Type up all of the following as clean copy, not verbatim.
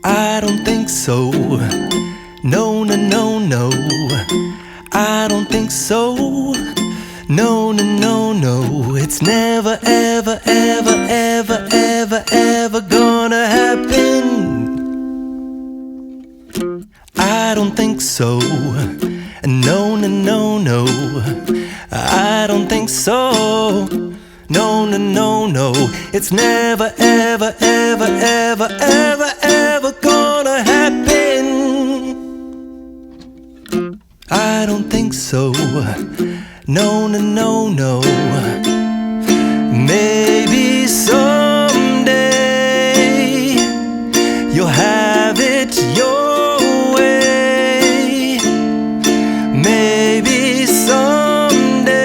I don't think so. No, no, no, no. I don't think so. No, no, no, no. It's never, ever, ever, ever, ever, ever gonna happen. I don't think so. No, no, no, no. I don't think so. No, no, no, no. It's never, ever, ever, ever, ever, ever gonna happen. I don't think so. No, no, no, no. Maybe someday you'll have it your way. Maybe someday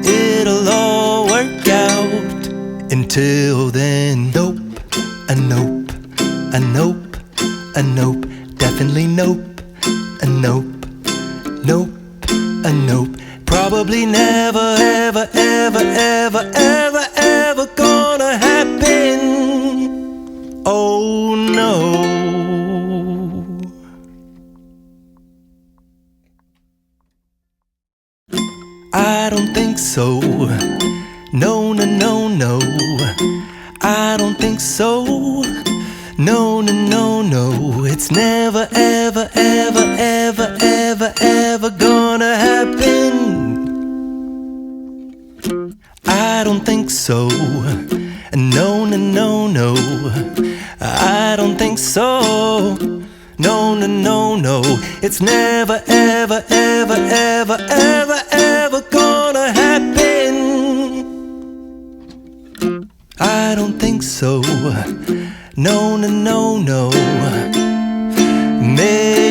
it'll all work out. Until then, nope, a nope, a nope, a nope, definitely nope, a nope, nope, a nope. Probably never, ever, ever, ever, ever, ever gonna happen. Oh no. I don't think so. No, no, no, no. I don't think so. No, no, no, no. It's never, ever, ever, ever, ever, ever gonna happen. I don't think so. No, no, no, no. I don't think so. No, no, no, no. It's never, ever, ever, ever, ever, ever gonna happen. I don't think so. No, no, no, no. Maybe